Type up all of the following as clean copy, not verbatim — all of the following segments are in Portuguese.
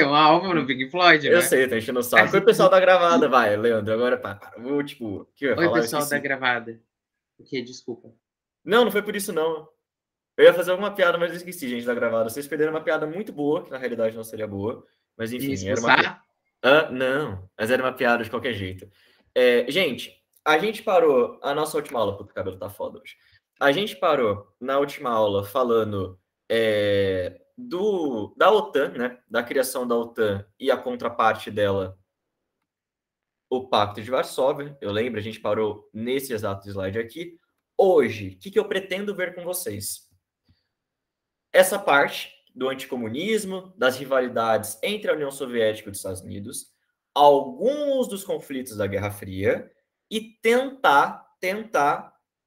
Tem uma alma no Pink Floyd, Eu né? sei, tá enchendo o saco. Oi, pessoal da gravada, vai, Leandro. Agora, o tipo, que eu ia Oi, falar, eu pessoal da esqueci. gravada. O que? Desculpa. Não, não foi por isso, não. Eu ia fazer alguma piada, mas eu esqueci, gente, da gravada. Vocês perderam uma piada muito boa, que na realidade não seria boa. Mas E me enfim, era uma piada. expulsar? Não, mas era uma piada de qualquer jeito. Gente, a gente parou a nossa última aula, porque o cabelo tá foda hoje. A gente parou na última aula falando da OTAN, né? Da criação da OTAN e a contraparte dela, o Pacto de Varsóvia. Eu lembro, a gente parou nesse exato slide aqui. Hoje, o que eu pretendo ver com vocês? Essa parte do anticomunismo, das rivalidades entre a União Soviética e os Estados Unidos, alguns dos conflitos da Guerra Fria e tentar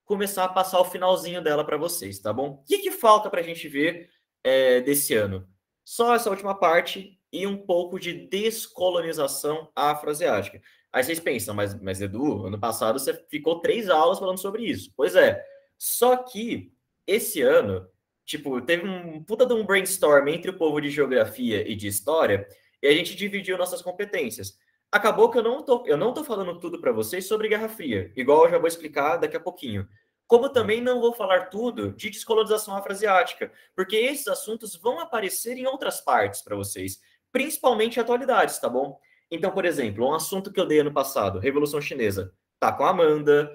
começar a passar o finalzinho dela para vocês, tá bom? O que falta para a gente ver desse ano? Só essa última parte e um pouco de descolonização afroasiática. Aí vocês pensam, mas Edu, ano passado você ficou 3 aulas falando sobre isso. Pois é, só que esse ano, tipo, teve um puta de um brainstorm entre o povo de geografia e de história, e a gente dividiu nossas competências. Acabou que eu não tô falando tudo para vocês sobre Guerra Fria, igual eu já vou explicar daqui a pouquinho. Como também não vou falar tudo de descolonização afroasiática, porque esses assuntos vão aparecer em outras partes para vocês, principalmente atualidades, tá bom? Então, por exemplo, um assunto que eu dei ano passado, Revolução Chinesa, tá com a Amanda,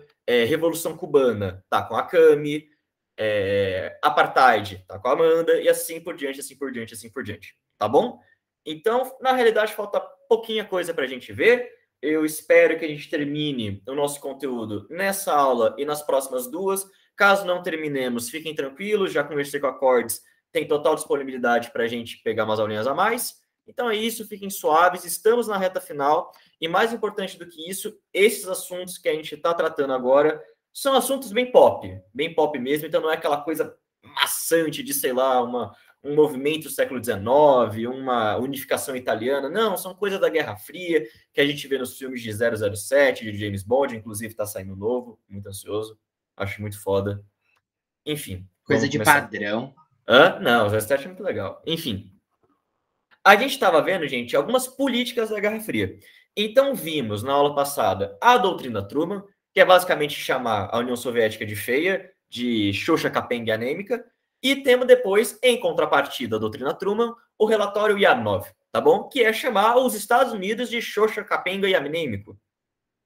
Revolução Cubana, tá com a Cami, Apartheid, tá com a Amanda, e assim por diante, assim por diante, assim por diante, tá bom? Então, na realidade, falta pouquinha coisa para a gente ver. Eu espero que a gente termine o nosso conteúdo nessa aula e nas próximas 2. Caso não terminemos, fiquem tranquilos, já conversei com a Cordes, tem total disponibilidade para a gente pegar umas aulinhas a mais. Então é isso, fiquem suaves, estamos na reta final. E mais importante do que isso, esses assuntos que a gente está tratando agora são assuntos bem pop mesmo, então não é aquela coisa maçante de, sei lá, um movimento do século XIX, uma unificação italiana. Não, são coisas da Guerra Fria, que a gente vê nos filmes de 007, de James Bond, inclusive está saindo novo, muito ansioso, acho muito foda. Enfim, Coisa vamos de começar. padrão. Não, o 007 é muito legal. Enfim, a gente estava vendo, gente, algumas políticas da Guerra Fria. Então vimos na aula passada a doutrina Truman, que é basicamente chamar a União Soviética de feia, de xoxa capenga e anêmica, e temos depois, em contrapartida à doutrina Truman, o relatório Yarnov, tá bom? Que é chamar os Estados Unidos de xoxa capenga e anêmico.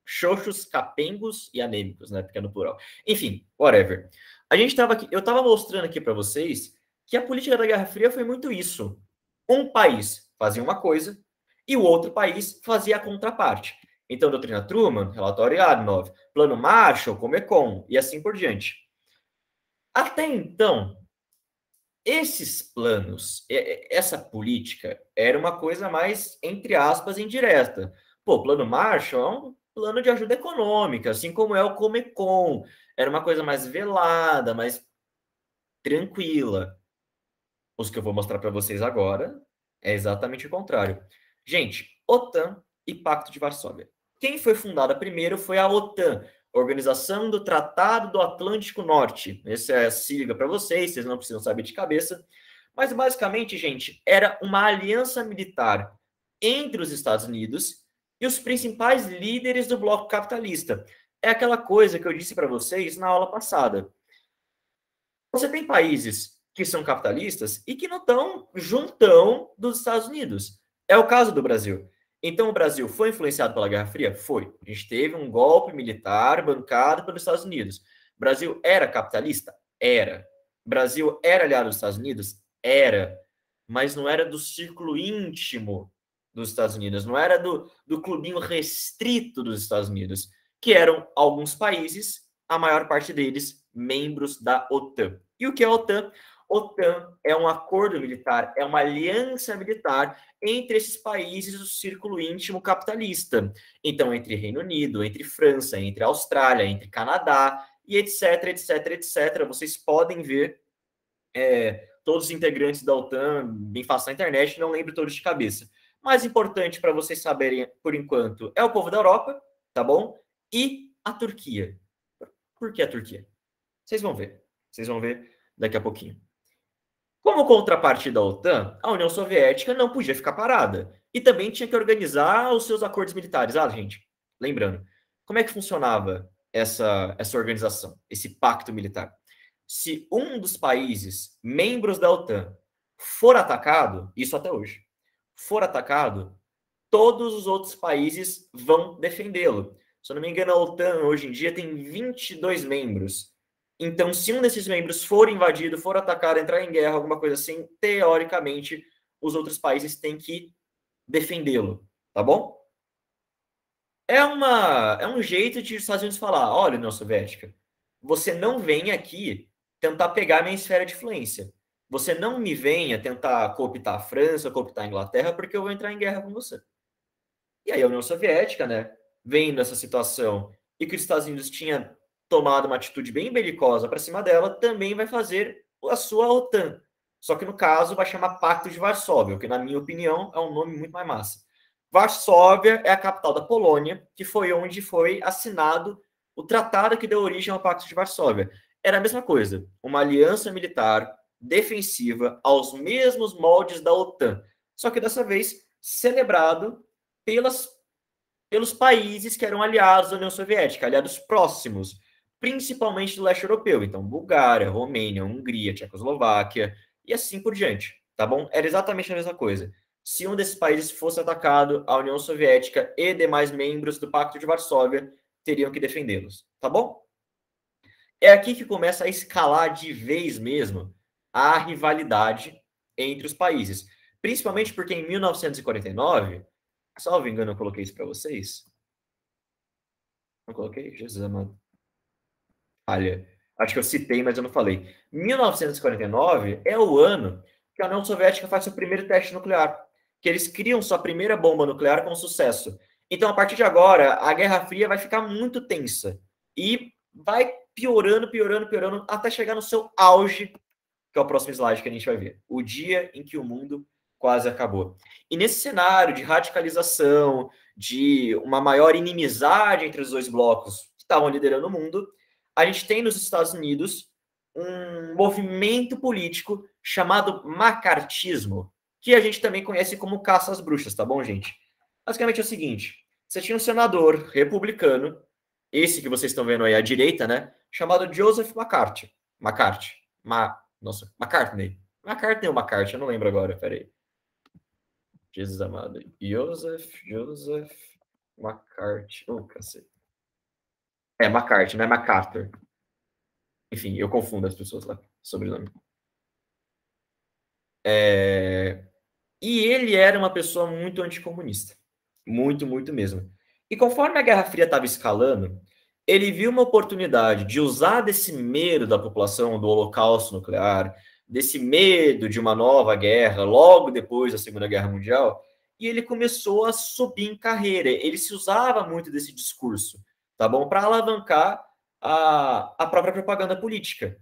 Xoxos capengos e anêmicos, né? Porque é no plural. Enfim, whatever. A gente estava aqui, eu estava mostrando aqui para vocês que a política da Guerra Fria foi muito isso. Um país fazia uma coisa e o outro país fazia a contraparte. Então, doutrina Truman, relatório Yarnov, plano Marshall, Comecon e assim por diante. Até então, esses planos, essa política era uma coisa mais, entre aspas, indireta. Pô, o plano Marshall é um plano de ajuda econômica, assim como é o Comecon. Era uma coisa mais velada, mais tranquila. Os que eu vou mostrar para vocês agora é exatamente o contrário. Gente, OTAN e Pacto de Varsóvia. Quem foi fundada primeiro foi a OTAN, Organização do Tratado do Atlântico Norte. Essa é a sigla para vocês não precisam saber de cabeça. Mas basicamente, gente, era uma aliança militar entre os Estados Unidos e os principais líderes do bloco capitalista. É aquela coisa que eu disse para vocês na aula passada. Você tem países que são capitalistas e que não estão juntão dos Estados Unidos. É o caso do Brasil. Então, o Brasil foi influenciado pela Guerra Fria? Foi. A gente teve um golpe militar bancado pelos Estados Unidos. O Brasil era capitalista? Era. O Brasil era aliado dos Estados Unidos? Era. Mas não era do círculo íntimo dos Estados Unidos, não era do clubinho restrito dos Estados Unidos, que eram alguns países, a maior parte deles membros da OTAN. E o que é a OTAN? OTAN é um acordo militar, é uma aliança militar entre esses países do círculo íntimo capitalista. Então, entre Reino Unido, entre França, entre Austrália, entre Canadá, e etc, etc, etc. Vocês podem ver todos os integrantes da OTAN bem fácil na internet, não lembro todos de cabeça. Mais importante para vocês saberem, por enquanto, é o povo da Europa, tá bom? E a Turquia. Por que a Turquia? Vocês vão ver. Vocês vão ver daqui a pouquinho. Como contraparte da OTAN, a União Soviética não podia ficar parada. E também tinha que organizar os seus acordos militares. Ah, gente, lembrando, como é que funcionava essa organização, esse pacto militar? Se um dos países membros da OTAN for atacado, isso até hoje, for atacado, todos os outros países vão defendê-lo. Se eu não me engano, a OTAN hoje em dia tem 22 membros. Então, se um desses membros for invadido, for atacado, entrar em guerra, alguma coisa assim, teoricamente, os outros países têm que defendê-lo, tá bom? É um jeito de os Estados Unidos falar, olha, União Soviética, você não vem aqui tentar pegar minha esfera de influência. Você não me venha tentar cooptar a França, cooptar a Inglaterra, porque eu vou entrar em guerra com você. E aí a União Soviética, né, vendo essa situação e que os Estados Unidos tinha tomado uma atitude bem belicosa para cima dela, também vai fazer a sua OTAN. Só que no caso vai chamar Pacto de Varsóvia, que na minha opinião é um nome muito mais massa. Varsóvia é a capital da Polônia, que foi onde foi assinado o tratado que deu origem ao Pacto de Varsóvia. Era a mesma coisa, uma aliança militar defensiva aos mesmos moldes da OTAN, só que dessa vez celebrado pelos países que eram aliados da União Soviética, aliados próximos, principalmente do leste europeu. Então, Bulgária, Romênia, Hungria, Tchecoslováquia e assim por diante, tá bom? Era exatamente a mesma coisa. Se um desses países fosse atacado, a União Soviética e demais membros do Pacto de Varsóvia teriam que defendê-los, tá bom? É aqui que começa a escalar de vez mesmo a rivalidade entre os países. Principalmente porque em 1949, salvo engano, eu coloquei isso para vocês. Não coloquei? Jesus amado. Olha, acho que eu citei, mas eu não falei. 1949 é o ano que a União Soviética faz seu primeiro teste nuclear, que eles criam sua primeira bomba nuclear com sucesso. Então, a partir de agora, a Guerra Fria vai ficar muito tensa e vai piorando, piorando, piorando, até chegar no seu auge, que é o próximo slide que a gente vai ver. O dia em que o mundo quase acabou. E nesse cenário de radicalização, de uma maior inimizade entre os dois blocos que estavam liderando o mundo, a gente tem nos Estados Unidos um movimento político chamado macartismo, que a gente também conhece como caça às bruxas, tá bom, gente? Basicamente é o seguinte, você tinha um senador republicano, esse que vocês estão vendo aí à direita, né, chamado Joseph McCarthy. McCartney. McCartney ou McCarthy, eu não lembro agora, peraí. Jesus amado. Joseph McCarthy. Oh, cacete. É McCarthy, não é MacArthur. Enfim, eu confundo as pessoas lá, sobrenome. E ele era uma pessoa muito anticomunista. Muito, muito mesmo. E conforme a Guerra Fria estava escalando, ele viu uma oportunidade de usar desse medo da população do holocausto nuclear, desse medo de uma nova guerra logo depois da Segunda Guerra Mundial, e ele começou a subir em carreira. Ele se usava muito desse discurso, tá bom? Para alavancar a própria propaganda política.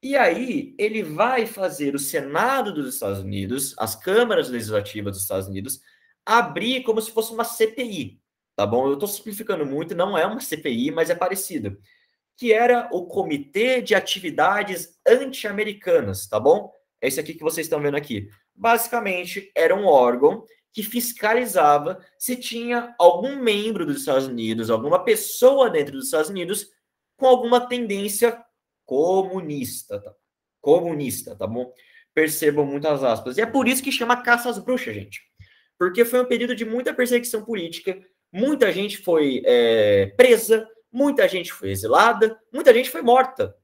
E aí ele vai fazer o Senado dos Estados Unidos, as câmaras legislativas dos Estados Unidos, abrir como se fosse uma CPI, tá bom? Eu estou simplificando muito, não é uma CPI, mas é parecido. Que era o Comitê de Atividades Anti-Americanas, tá bom? É esse aqui que vocês estão vendo aqui. Basicamente, era um órgão que fiscalizava se tinha algum membro dos Estados Unidos, alguma pessoa dentro dos Estados Unidos com alguma tendência comunista, tá? Comunista, tá bom? Percebam muitas aspas. E é por isso que chama caça às bruxas, gente. Porque foi um período de muita perseguição política, muita gente foi presa, muita gente foi exilada, muita gente foi morta,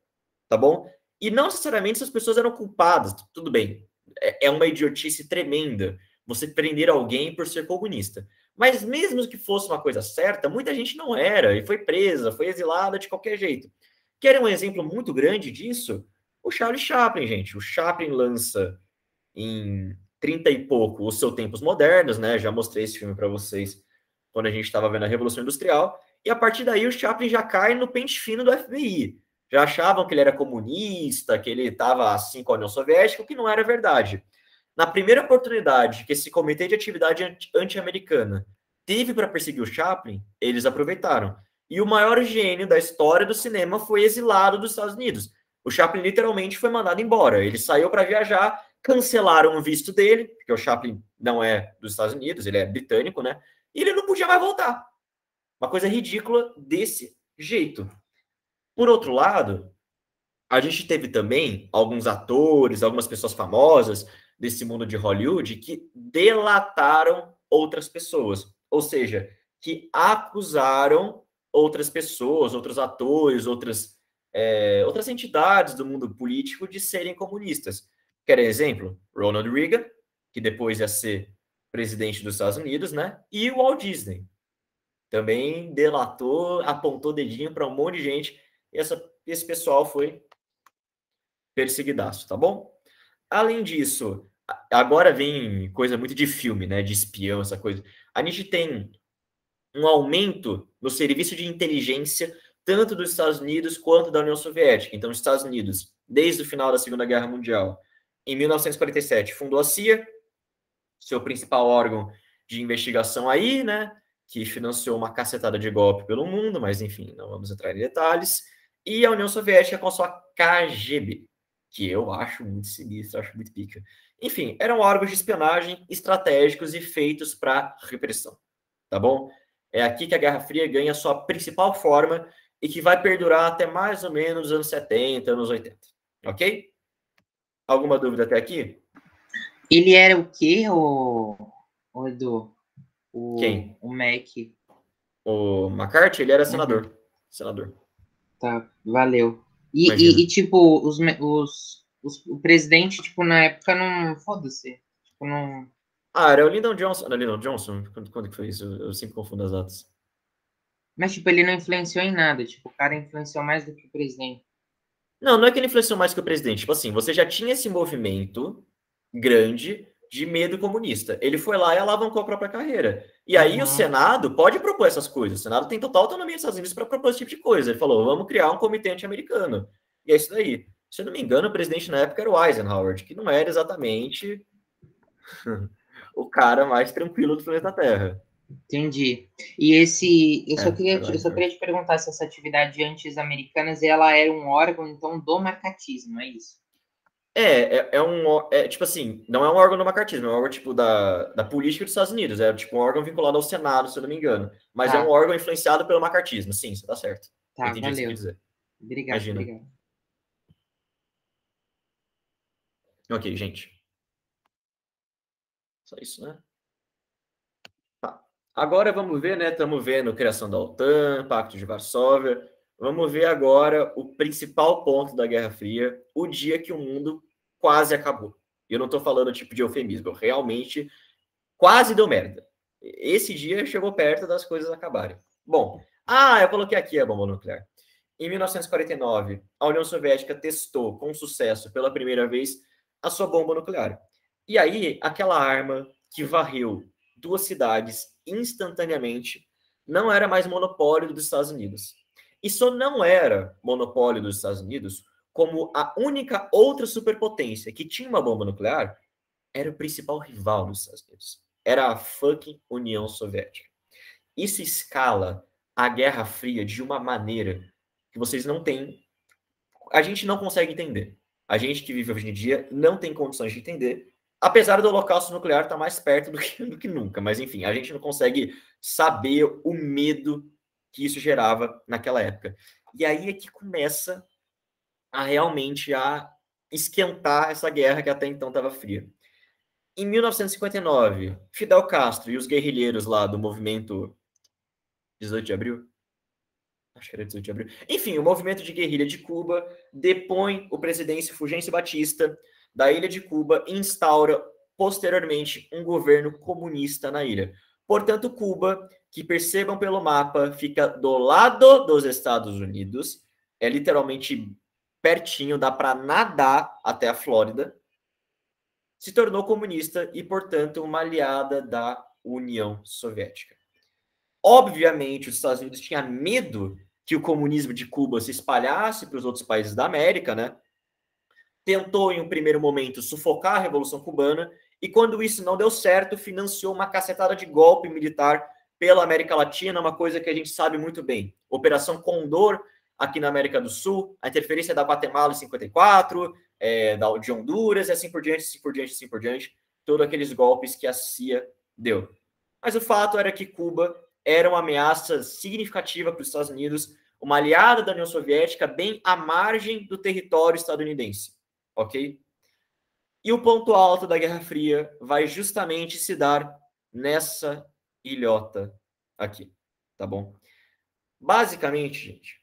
tá bom? E não necessariamente essas pessoas eram culpadas, tudo bem. É uma idiotice tremenda você prender alguém por ser comunista. Mas mesmo que fosse uma coisa certa, muita gente não era, e foi presa, foi exilada de qualquer jeito. Querem um exemplo muito grande disso? O Charlie Chaplin, gente. O Chaplin lança em 30 e pouco Os Seus Tempos Modernos, né? Já mostrei esse filme para vocês quando a gente estava vendo a Revolução Industrial. E a partir daí o Chaplin já cai no pente fino do FBI. Já achavam que ele era comunista, que ele estava assim com a União Soviética, o que não era verdade. Na primeira oportunidade que esse Comitê de Atividade Anti-Americana teve para perseguir o Chaplin, eles aproveitaram. E o maior gênio da história do cinema foi exilado dos Estados Unidos. O Chaplin literalmente foi mandado embora. Ele saiu para viajar, cancelaram o visto dele, porque o Chaplin não é dos Estados Unidos, ele é britânico, né? E ele não podia mais voltar. Uma coisa ridícula desse jeito. Por outro lado, a gente teve também alguns atores, algumas pessoas famosas desse mundo de Hollywood que delataram outras pessoas. Ou seja, que acusaram outras pessoas, outros atores, outras entidades do mundo político de serem comunistas. Quer exemplo? Ronald Reagan, que depois ia ser presidente dos Estados Unidos, né? E o Walt Disney. Também delatou, apontou dedinho para um monte de gente. E esse pessoal foi perseguidaço, tá bom? Além disso, agora vem coisa muito de filme, né? De espião, essa coisa. A gente tem um aumento no serviço de inteligência, tanto dos Estados Unidos quanto da União Soviética. Então, os Estados Unidos, desde o final da Segunda Guerra Mundial, em 1947, fundou a CIA, seu principal órgão de investigação aí, né? Que financiou uma cacetada de golpe pelo mundo, mas enfim, não vamos entrar em detalhes. E a União Soviética com a sua KGB, que eu acho muito sinistro, acho muito pica. Enfim, eram órgãos de espionagem estratégicos e feitos para repressão, tá bom? É aqui que a Guerra Fria ganha sua principal forma e que vai perdurar até mais ou menos os anos 70, anos 80, ok? Alguma dúvida até aqui? Ele era o quê, o Edu? Quem? O Mac. O McCarthy, ele era senador. Senador. Tá, valeu. Imagina. E tipo, o presidente, tipo, na época não. Foda-se. Tipo, não. Ah, era o Lyndon Johnson. Não, Lyndon Johnson? Quando que foi isso? Eu sempre confundo as datas. Mas, tipo, ele não influenciou em nada. Tipo, o cara influenciou mais do que o presidente. Não, não é que ele influenciou mais que o presidente. Tipo assim, você já tinha esse movimento grande de medo comunista. Ele foi lá e alavancou a própria carreira. E aí o Senado pode propor essas coisas. O Senado tem total autonomia dos Estados Unidos para propor esse tipo de coisa. Ele falou, vamos criar um comitê anti-americano. E é isso daí. Se eu não me engano, o presidente na época era o Eisenhower, que não era exatamente o cara mais tranquilo do planeta Terra. Entendi. E eu só queria te perguntar se essa atividade anti-americanas, ela era um órgão, então, do marcatismo, é isso? Tipo assim, não é um órgão do macartismo, é um órgão tipo da política dos Estados Unidos, é tipo um órgão vinculado ao Senado, se eu não me engano. Mas é um órgão influenciado pelo macartismo, sim, você tá certo. Tá, Entendi o que você valeu. quer dizer. Obrigado, Imagina. obrigado. Ok, gente. Só isso, né? Tá. Agora vamos ver, né? Estamos vendo a criação da OTAN, Pacto de Varsóvia. Vamos ver agora o principal ponto da Guerra Fria, o dia que o mundo quase acabou. E eu não estou falando tipo de eufemismo, realmente quase deu merda. Esse dia chegou perto das coisas acabarem. Bom, eu coloquei aqui a bomba nuclear. Em 1949, a União Soviética testou com sucesso pela primeira vez a sua bomba nuclear. E aí, aquela arma que varreu duas cidades instantaneamente não era mais monopólio dos Estados Unidos. E só não era monopólio dos Estados Unidos como a única outra superpotência que tinha uma bomba nuclear era o principal rival dos Estados Unidos. Era a fucking União Soviética. Isso escala a Guerra Fria de uma maneira que vocês não têm. A gente não consegue entender. A gente que vive hoje em dia não tem condições de entender, apesar do holocausto nuclear estar mais perto do que nunca. Mas, enfim, a gente não consegue saber o medo que isso gerava naquela época. E aí é que começa a realmente a esquentar essa guerra que até então estava fria. Em 1959, Fidel Castro e os guerrilheiros lá do movimento 18 de abril, acho que era 18 de abril, enfim, o movimento de guerrilha de Cuba depõe o presidente Fulgêncio Batista da ilha de Cuba e instaura posteriormente um governo comunista na ilha. Portanto, Cuba, que percebam pelo mapa, fica do lado dos Estados Unidos, é literalmente pertinho, dá para nadar até a Flórida, se tornou comunista e, portanto, uma aliada da União Soviética. Obviamente, os Estados Unidos tinham medo que o comunismo de Cuba se espalhasse para os outros países da América, né? Tentou, em um primeiro momento, sufocar a Revolução Cubana e, quando isso não deu certo, financiou uma cacetada de golpe militar pela América Latina, uma coisa que a gente sabe muito bem. Operação Condor, aqui na América do Sul, a interferência da Guatemala em 54, de Honduras, e assim por diante, assim por diante, assim por diante, todos aqueles golpes que a CIA deu. Mas o fato era que Cuba era uma ameaça significativa para os Estados Unidos, uma aliada da União Soviética, bem à margem do território estadunidense, ok? E o ponto alto da Guerra Fria vai justamente se dar nessa ilhota aqui, tá bom? Basicamente, gente,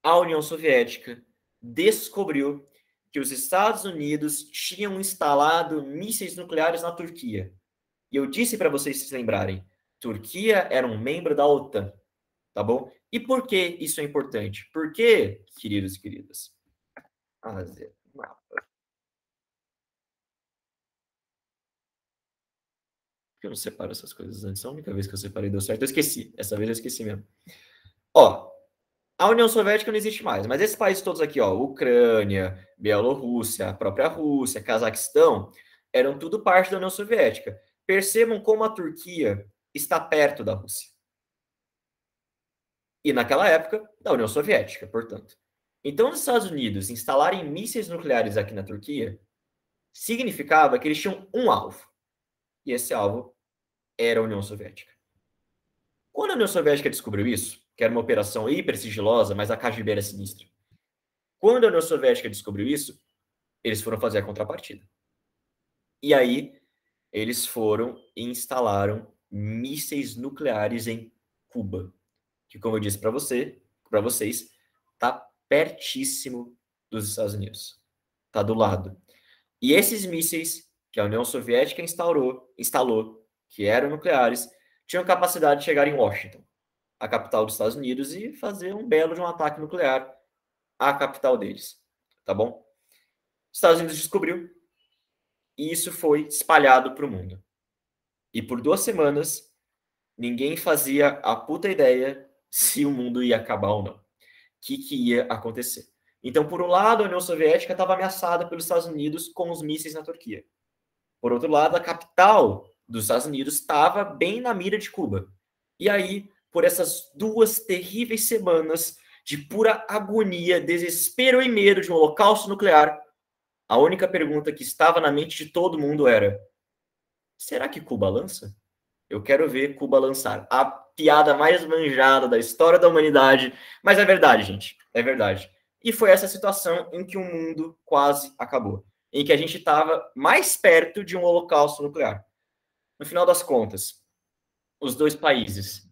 a União Soviética descobriu que os Estados Unidos tinham instalado mísseis nucleares na Turquia. E eu disse para vocês se lembrarem, Turquia era um membro da OTAN, tá bom? E por que isso é importante? Porque, queridos e queridas, mapa. Por que eu não separo essas coisas antes? A única vez que eu separei deu certo. Eu esqueci. Essa vez eu esqueci mesmo. Ó, a União Soviética não existe mais, mas esses países todos aqui, ó, Ucrânia, Bielorrússia, a própria Rússia, Cazaquistão, eram tudo parte da União Soviética. Percebam como a Turquia está perto da Rússia. E naquela época, da União Soviética, portanto. Então, os Estados Unidos instalarem mísseis nucleares aqui na Turquia significava que eles tinham um alvo. E esse alvo era a União Soviética. Quando a União Soviética descobriu isso, que era uma operação hiper sigilosa, mas a KGB era sinistra. Quando a União Soviética descobriu isso, eles foram fazer a contrapartida. E aí, eles foram e instalaram mísseis nucleares em Cuba, que, como eu disse para vocês, está pertíssimo dos Estados Unidos. Está do lado. E esses mísseis que a União Soviética instalou, que eram nucleares, tinham capacidade de chegar em Washington, a capital dos Estados Unidos, e fazer um belo de um ataque nuclear à capital deles. Tá bom? Os Estados Unidos descobriu e isso foi espalhado para o mundo. E por 2 semanas, ninguém fazia a puta ideia se o mundo ia acabar ou não. O que ia acontecer. Então, por um lado, a União Soviética estava ameaçada pelos Estados Unidos com os mísseis na Turquia. Por outro lado, a capital dos Estados Unidos estava bem na mira de Cuba. E aí, por essas 2 terríveis semanas de pura agonia, desespero e medo de um holocausto nuclear, a única pergunta que estava na mente de todo mundo era: será que Cuba lança? Eu quero ver Cuba lançar. A piada mais manjada da história da humanidade. Mas é verdade, gente. É verdade. E foi essa situação em que o mundo quase acabou. Em que a gente estava mais perto de um holocausto nuclear. No final das contas, os 2 países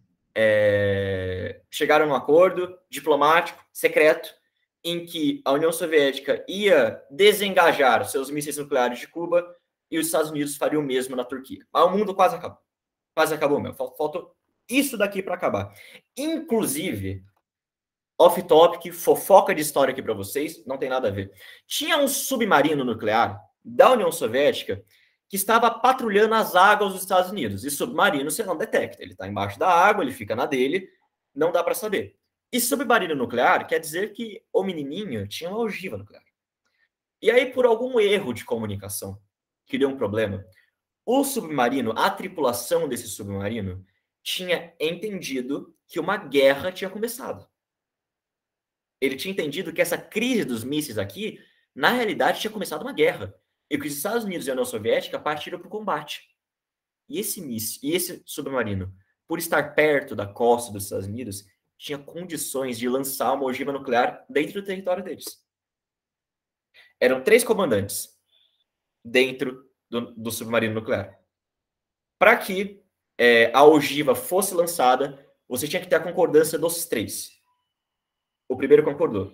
chegaram a um acordo diplomático, secreto, em que a União Soviética ia desengajar seus mísseis nucleares de Cuba e os Estados Unidos fariam o mesmo na Turquia. Mas o mundo quase acabou. Quase acabou mesmo. Faltou isso daqui para acabar. Inclusive, off-topic, fofoca de história aqui para vocês, não tem nada a ver. Tinha um submarino nuclear da União Soviética que estava patrulhando as águas dos Estados Unidos. E submarino você não detecta. Ele está embaixo da água, ele fica na dele, não dá para saber. E submarino nuclear quer dizer que o menininho tinha uma ogiva nuclear. E aí, por algum erro de comunicação, que deu um problema, o submarino, a tripulação desse submarino, tinha entendido que uma guerra tinha começado. Ele tinha entendido que essa crise dos mísseis aqui, na realidade, tinha começado uma guerra. E que os Estados Unidos e a União Soviética partiram para o combate. E esse submarino, por estar perto da costa dos Estados Unidos, tinha condições de lançar uma ogiva nuclear dentro do território deles. Eram 3 comandantes dentro do submarino nuclear. Para que a ogiva fosse lançada, você tinha que ter a concordância dos 3. O primeiro concordou.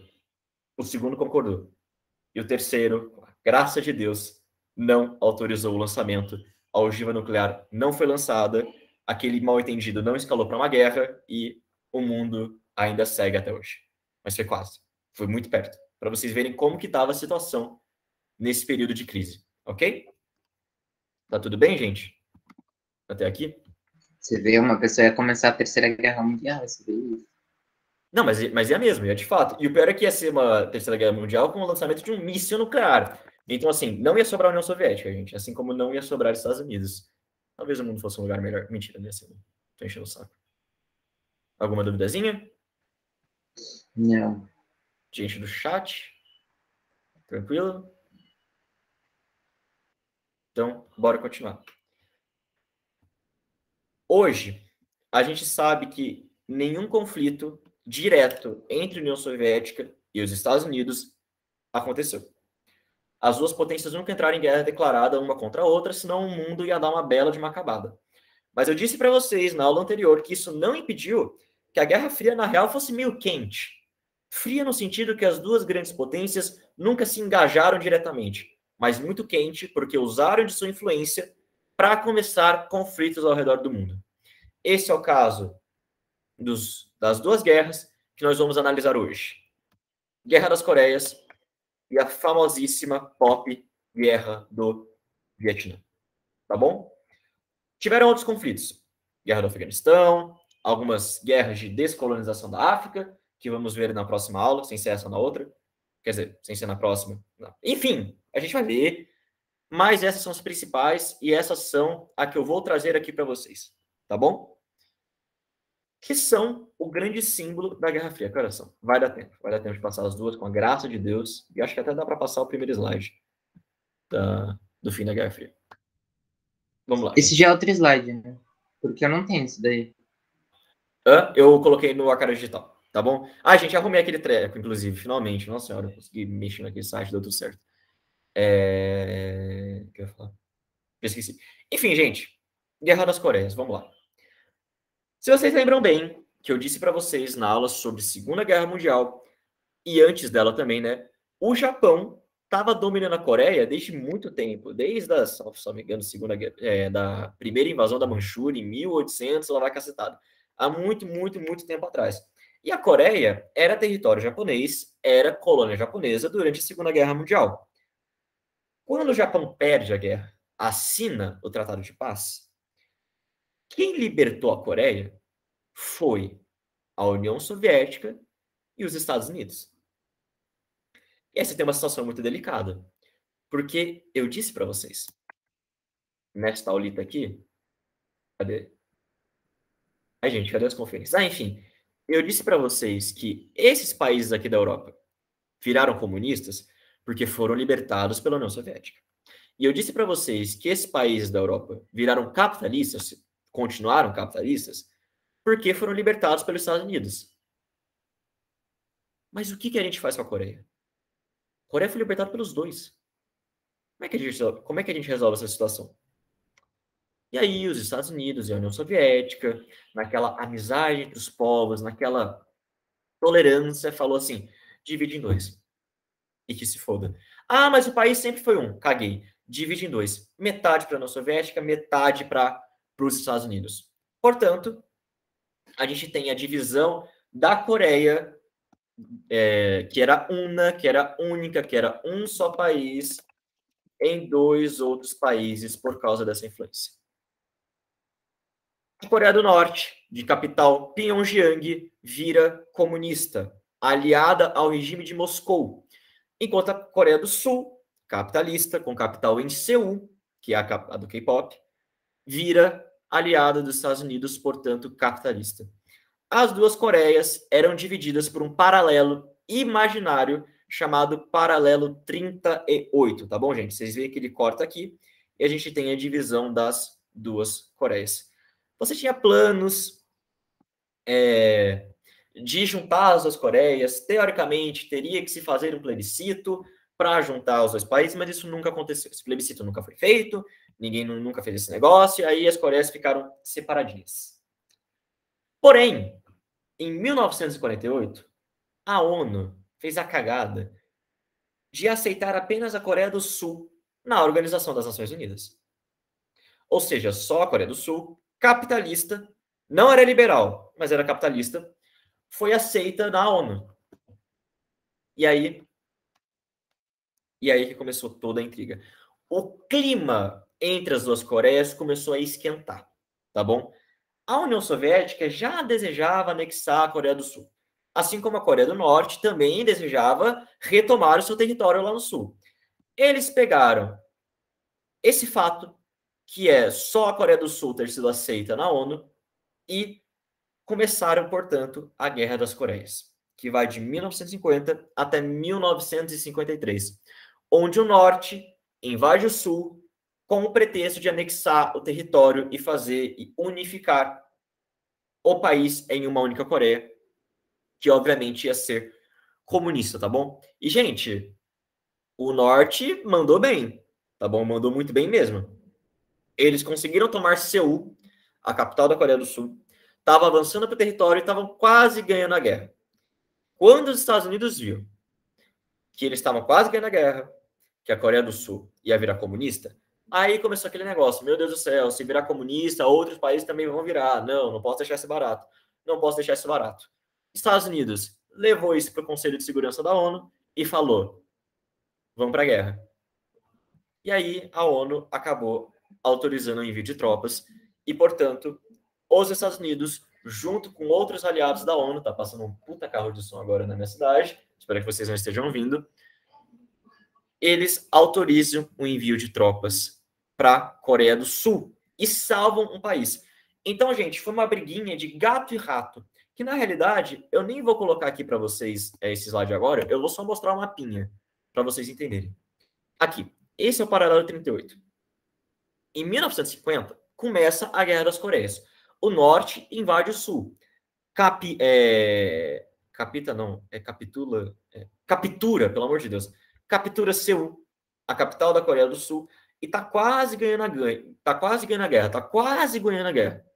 O segundo concordou. E o terceiro, graças a Deus, não autorizou o lançamento. A ogiva nuclear não foi lançada, aquele mal-entendido não escalou para uma guerra e o mundo ainda segue até hoje. Mas foi quase. Foi muito perto. Para vocês verem como que estava a situação nesse período de crise. Ok? Tá tudo bem, gente? Até aqui? Você vê, uma pessoa ia começar a Terceira Guerra Mundial, você vê isso. Não, mas é mesmo, é de fato. E o pior é que ia ser uma Terceira Guerra Mundial com o lançamento de um míssil nuclear. Então, assim, não ia sobrar a União Soviética, gente. Assim como não ia sobrar os Estados Unidos. Talvez o mundo fosse um lugar melhor. Mentira, não ia ser. Tô enchendo o saco. Alguma duvidazinha? Não. Gente do chat? Tranquilo? Então, bora continuar. Hoje, a gente sabe que nenhum conflito direto entre a União Soviética e os Estados Unidos aconteceu. As duas potências nunca entraram em guerra declarada uma contra a outra, senão o mundo ia dar uma bela de uma acabada. Mas eu disse para vocês na aula anterior que isso não impediu que a Guerra Fria, na real, fosse meio quente. Fria no sentido que as duas grandes potências nunca se engajaram diretamente, mas muito quente porque usaram de sua influência para começar conflitos ao redor do mundo. Esse é o caso das duas guerras que nós vamos analisar hoje. Guerra das Coreias e a famosíssima pop Guerra do Vietnã. Tá bom? Tiveram outros conflitos. Guerra do Afeganistão, algumas guerras de descolonização da África, que vamos ver na próxima aula, sem ser essa na outra. Quer dizer, sem ser na próxima. Não. Enfim, a gente vai ver. Mas essas são as principais e essas são a que eu vou trazer aqui para vocês. Tá bom? Que são o grande símbolo da Guerra Fria. Que horas são? Vai dar tempo de passar as duas, com a graça de Deus. E acho que até dá para passar o primeiro slide do fim da Guerra Fria. Vamos lá. Esse Gente. já é outro slide, né? Porque eu não tenho isso daí. Eu coloquei no Acara Digital, tá bom? Ah, gente, arrumei aquele treco, inclusive, finalmente. Nossa senhora, eu consegui mexer naquele site, deu tudo certo. O que eu ia falar? Eu esqueci. Enfim, gente, Guerra das Coreias, vamos lá. Se vocês lembram bem, que eu disse para vocês na aula sobre Segunda Guerra Mundial, e antes dela também, né? O Japão estava dominando a Coreia desde muito tempo, desde a, se não me engano, da primeira invasão da Manchúria em 1800, lá vai cacetada. Há muito, muito, muito tempo atrás. E a Coreia era território japonês, era colônia japonesa durante a Segunda Guerra Mundial. Quando o Japão perde a guerra, assina o Tratado de Paz, quem libertou a Coreia foi a União Soviética e os Estados Unidos. E essa tem uma situação muito delicada, porque eu disse para vocês, nesta aulita aqui, cadê? Ai, gente, cadê as conferências? Enfim, eu disse para vocês que esses países aqui da Europa viraram comunistas porque foram libertados pela União Soviética. E eu disse para vocês que esses países da Europa viraram capitalistas, continuaram capitalistas, porque foram libertados pelos Estados Unidos. Mas o que a gente faz com a Coreia? A Coreia foi libertada pelos dois. Como é que a gente resolve essa situação? E aí os Estados Unidos e a União Soviética, naquela amizade entre os povos, naquela tolerância, falou assim, divide em dois. E que se foda. Ah, mas o país sempre foi um. Caguei. Divide em dois. Metade para a União Soviética, metade para os Estados Unidos. Portanto, a gente tem a divisão da Coreia, que era que era única, que era um só país, em dois outros países por causa dessa influência. A Coreia do Norte, de capital Pyongyang, vira comunista, aliada ao regime de Moscou, enquanto a Coreia do Sul, capitalista, com capital em Seul, que é a do K-pop, vira aliada dos Estados Unidos, portanto, capitalista. As duas Coreias eram divididas por um paralelo imaginário chamado paralelo 38, tá bom, gente? Vocês veem que ele corta aqui e a gente tem a divisão das duas Coreias. Você tinha planos de juntar as duas Coreias, teoricamente teria que se fazer um plebiscito para juntar os dois países, mas isso nunca aconteceu. Esse plebiscito nunca foi feito, ninguém nunca fez esse negócio, e aí as Coreias ficaram separadinhas. Porém, em 1948, a ONU fez a cagada de aceitar apenas a Coreia do Sul na Organização das Nações Unidas. Ou seja, só a Coreia do Sul, capitalista, não era liberal, mas era capitalista, foi aceita na ONU. E aí que começou toda a intriga. O clima entre as duas Coreias começou a esquentar, tá bom? A União Soviética já desejava anexar a Coreia do Sul, assim como a Coreia do Norte também desejava retomar o seu território lá no Sul. Eles pegaram esse fato, que é só a Coreia do Sul ter sido aceita na ONU, e começaram, portanto, a Guerra das Coreias. que vai de 1950 até 1953, onde o Norte invade o Sul com o pretexto de anexar o território e fazer e unificar o país em uma única Coreia, que obviamente ia ser comunista, tá bom? E, gente, o Norte mandou bem, tá bom? Mandou muito bem mesmo. Eles conseguiram tomar Seul, a capital da Coreia do Sul, estavam avançando para o território e estavam quase ganhando a guerra. Quando os Estados Unidos viram que eles estavam quase ganhando a guerra, que a Coreia do Sul ia virar comunista, aí começou aquele negócio, meu Deus do céu, se virar comunista, outros países também vão virar. Não, não posso deixar isso barato. Não posso deixar isso barato. Estados Unidos levou isso para o Conselho de Segurança da ONU e falou, vamos para a guerra. E aí a ONU acabou autorizando o envio de tropas e, portanto, os Estados Unidos, junto com outros aliados da ONU, tá passando um puta carro de som agora na minha cidade, espero que vocês não estejam ouvindo, eles autorizam o envio de tropas para a Coreia do Sul e salvam um país. Então, gente, foi uma briguinha de gato e rato, que na realidade eu nem vou colocar aqui para vocês esse slide agora, eu vou só mostrar uma mapinha para vocês entenderem. Aqui, esse é o paralelo 38. Em 1950, começa a Guerra das Coreias. O Norte invade o Sul. Captura, pelo amor de Deus. Captura Seul, a capital da Coreia do Sul, e tá quase ganhando a guerra, tá quase ganhando a guerra.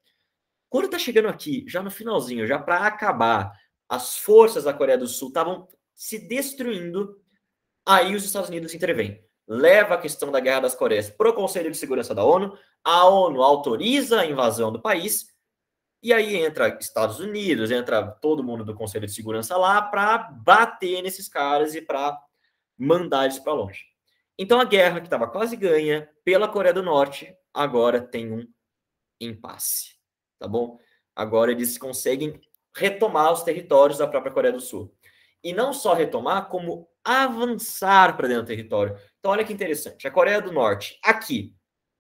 Quando tá chegando aqui, já no finalzinho, já para acabar, as forças da Coreia do Sul estavam se destruindo, aí os Estados Unidos intervêm. Leva a questão da Guerra das Coreias para o Conselho de Segurança da ONU, a ONU autoriza a invasão do país, e aí entra Estados Unidos, entra todo mundo do Conselho de Segurança lá para bater nesses caras e para mandar eles para longe. Então a guerra que estava quase ganha pela Coreia do Norte, agora tem um impasse, tá bom? Agora eles conseguem retomar os territórios da própria Coreia do Sul. E não só retomar, como avançar para dentro do território. Então olha que interessante, a Coreia do Norte, aqui,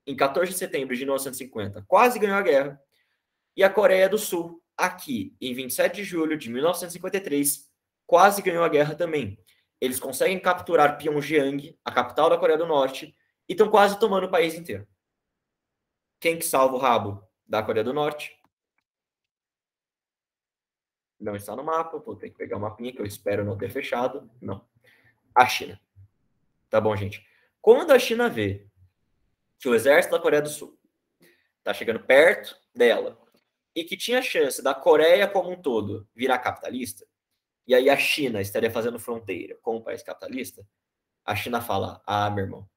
em 14 de setembro de 1950, quase ganhou a guerra, e a Coreia do Sul, aqui, em 27 de julho de 1953, quase ganhou a guerra também. Eles conseguem capturar Pyongyang, a capital da Coreia do Norte, e estão quase tomando o país inteiro. Quem que salva o rabo da Coreia do Norte? Não está no mapa, vou ter que pegar o mapinha que eu espero não ter fechado. Não. A China. Tá bom, gente? Quando a China vê que o exército da Coreia do Sul está chegando perto dela e que tinha chance da Coreia como um todo virar capitalista, e aí a China estaria fazendo fronteira com o país capitalista, a China fala, meu irmão,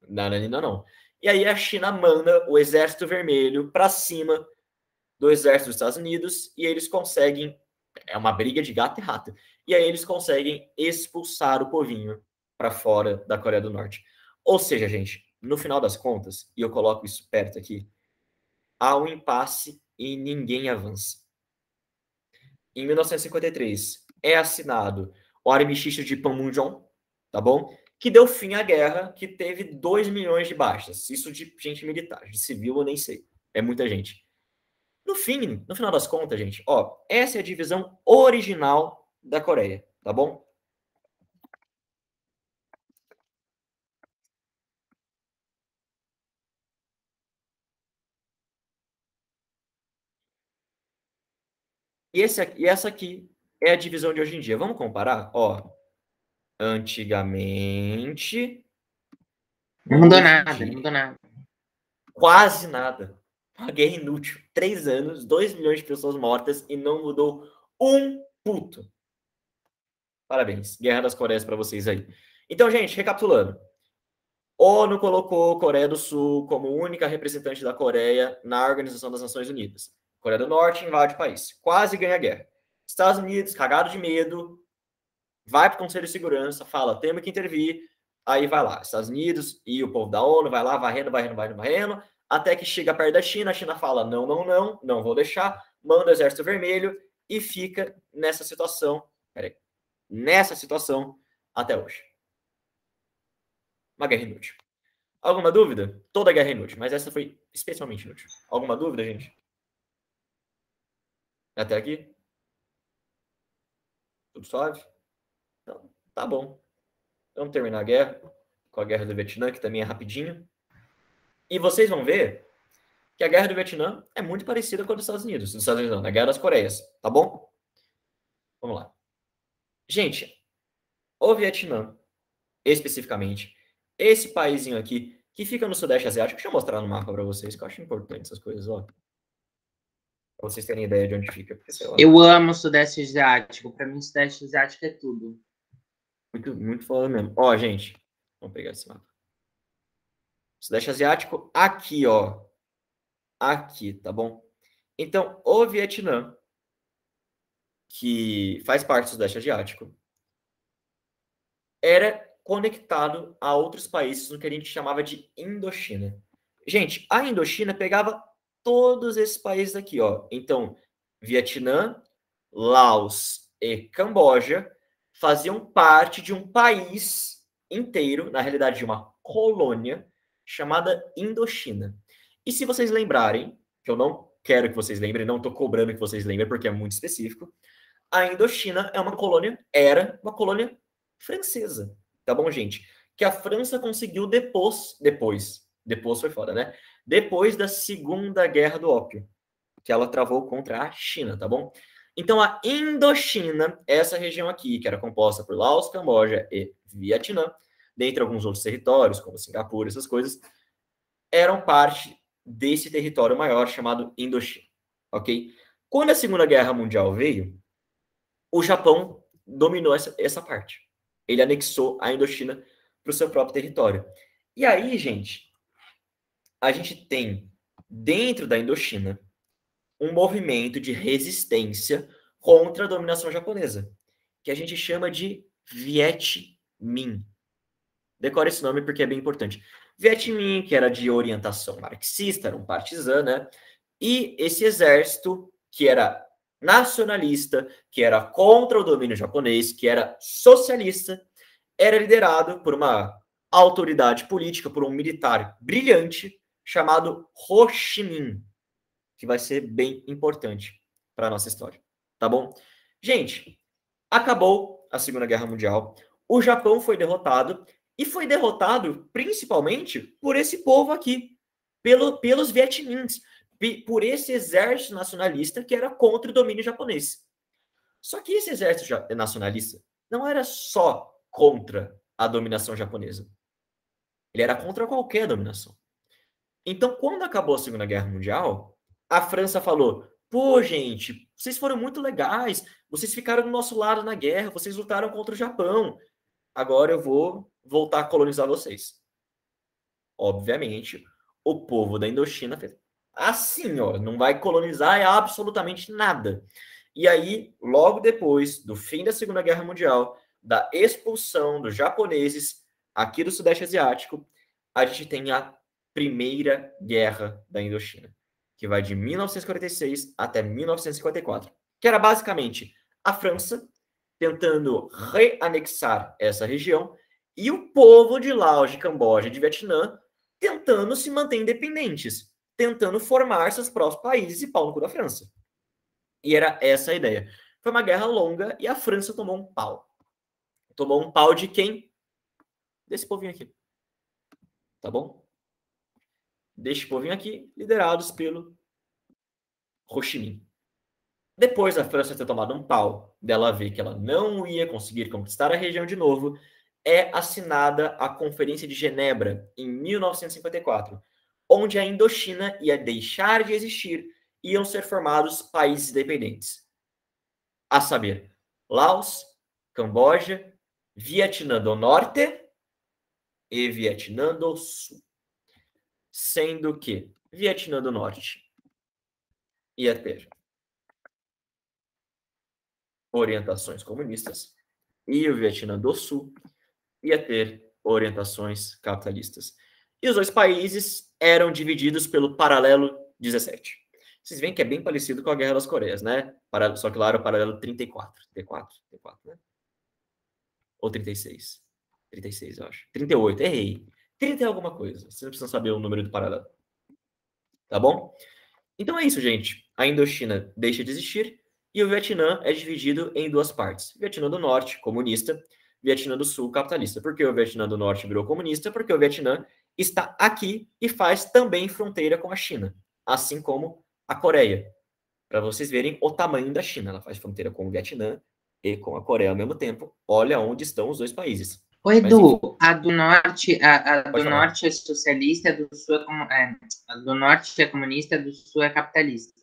não. E aí a China manda o Exército Vermelho para cima do Exército dos Estados Unidos e eles conseguem, é uma briga de gato e rato, e aí eles conseguem expulsar o povinho para fora da Coreia do Norte. Ou seja, gente, no final das contas, e eu coloco isso perto aqui, há um impasse e ninguém avança. Em 1953, é assinado o Armistício de Panmunjom, tá bom? Que deu fim à guerra, que teve 2 milhões de baixas. Isso de gente militar, de civil eu nem sei. É muita gente. No final das contas, gente, ó, essa é a divisão original da Coreia, tá bom? E essa aqui é a divisão de hoje em dia. Vamos comparar? Ó, antigamente... Não mudou nada, não mudou nada. Quase nada. Uma guerra inútil. 3 anos, 2 milhões de pessoas mortas e não mudou um puto. Parabéns. Guerra das Coreias para vocês aí. Então, gente, recapitulando. ONU colocou a Coreia do Sul como única representante da Coreia na Organização das Nações Unidas. Coreia do Norte invade o país. Quase ganha a guerra. Estados Unidos, cagado de medo, vai para o Conselho de Segurança, fala, temos que intervir. Aí vai lá, Estados Unidos e o povo da ONU vai lá, varrendo, até que chega perto da China, a China fala, não vou deixar, manda o Exército Vermelho e fica nessa situação até hoje. Uma guerra inútil. Alguma dúvida? Toda guerra é inútil, mas essa foi especialmente inútil. Alguma dúvida, gente? Até aqui? Tudo suave? Então, tá bom. Vamos terminar a guerra, com a guerra do Vietnã, que também é rapidinho. E vocês vão ver que a guerra do Vietnã é muito parecida com a dos Estados Unidos. Dos Estados Unidos não, a guerra das Coreias, tá bom? Vamos lá. Gente, o Vietnã, especificamente, esse paísinho aqui, que fica no Sudeste Asiático, deixa eu mostrar no mapa para vocês, que eu acho importante essas coisas, ó. Pra vocês terem ideia de onde fica. Porque, sei lá, eu amo o Sudeste Asiático. Para mim, o Sudeste Asiático é tudo. muito, muito foda mesmo. Ó, gente, vamos pegar esse mapa. Sudeste Asiático, aqui, ó. Aqui, tá bom? Então, o Vietnã, que faz parte do Sudeste Asiático, era conectado a outros países no que a gente chamava de Indochina. Gente, a Indochina pegava todos esses países aqui, ó. Então, Vietnã, Laos e Camboja faziam parte de um país inteiro, na realidade de uma colônia, chamada Indochina. E se vocês lembrarem, que eu não quero que vocês lembrem, não estou cobrando que vocês lembrem, porque é muito específico, a Indochina é uma colônia, era uma colônia francesa, tá bom, gente? Que a França conseguiu depois foi foda, né? Depois da Segunda Guerra do Ópio, que ela travou contra a China, tá bom? Então, a Indochina, essa região aqui, que era composta por Laos, Camboja e Vietnã, dentre alguns outros territórios, como Singapura, essas coisas, eram parte desse território maior chamado Indochina, ok? Quando a Segunda Guerra Mundial veio, o Japão dominou essa parte. Ele anexou a Indochina para o seu próprio território. E aí, gente, a gente tem, dentro da Indochina, um movimento de resistência contra a dominação japonesa, que a gente chama de Viet Minh. Decore esse nome porque é bem importante. Viet Minh, que era de orientação marxista, era um partisã, né? E esse exército, que era nacionalista, que era contra o domínio japonês, que era socialista, era liderado por uma autoridade política, por um militar brilhante chamado Ho Chi Minh, que vai ser bem importante para a nossa história, tá bom? Gente, acabou a Segunda Guerra Mundial, o Japão foi derrotado, e foi derrotado principalmente por esse povo aqui, pelos Viet Minhs, por esse exército nacionalista que era contra o domínio japonês. Só que esse exército nacionalista não era só contra a dominação japonesa. Ele era contra qualquer dominação. Então, quando acabou a Segunda Guerra Mundial, a França falou: pô, gente, vocês foram muito legais, vocês ficaram do nosso lado na guerra, vocês lutaram contra o Japão, agora eu vou voltar a colonizar vocês. Obviamente, o povo da Indochina fez assim, ó, não vai colonizar absolutamente nada. E aí, logo depois do fim da Segunda Guerra Mundial, da expulsão dos japoneses aqui do Sudeste Asiático, a gente tem a Primeira Guerra da Indochina, que vai de 1946 até 1954, que era basicamente a França tentando reanexar essa região e o povo de Laos, de Camboja e de Vietnã tentando se manter independentes, tentando formar seus próprios países e pau no cu da França. E era essa a ideia. Foi uma guerra longa e a França tomou um pau. Tomou um pau de quem? Desse povinho aqui. Tá bom? Deste povinho aqui, liderados pelo Ho Chi Minh. Depois da França ter tomado um pau, dela ver que ela não ia conseguir conquistar a região de novo, é assinada a Conferência de Genebra, em 1954, onde a Indochina ia deixar de existir e iam ser formados países independentes. A saber, Laos, Camboja, Vietnã do Norte e Vietnã do Sul. Sendo que Vietnã do Norte ia ter orientações comunistas e o Vietnã do Sul ia ter orientações capitalistas. E os dois países eram divididos pelo paralelo 17. Vocês veem que é bem parecido com a Guerra das Coreias, né? Só que lá era o paralelo 34. 34, né? Ou 36? 36, eu acho. 38, errei. 30 é alguma coisa. Vocês não precisam saber o número do paralelo. Tá bom? Então é isso, gente. A Indochina deixa de existir E o Vietnã é dividido em duas partes. Vietnã do Norte, comunista, Vietnã do Sul, capitalista. Por que o Vietnã do Norte virou comunista? Porque o Vietnã está aqui e faz também fronteira com a China, assim como a Coreia. Para vocês verem o tamanho da China. Ela faz fronteira com o Vietnã e com a Coreia ao mesmo tempo. Olha onde estão os dois países. Ô, Edu, a do norte, a do falar. norte é socialista, a do sul a do norte é comunista, a do sul é capitalista.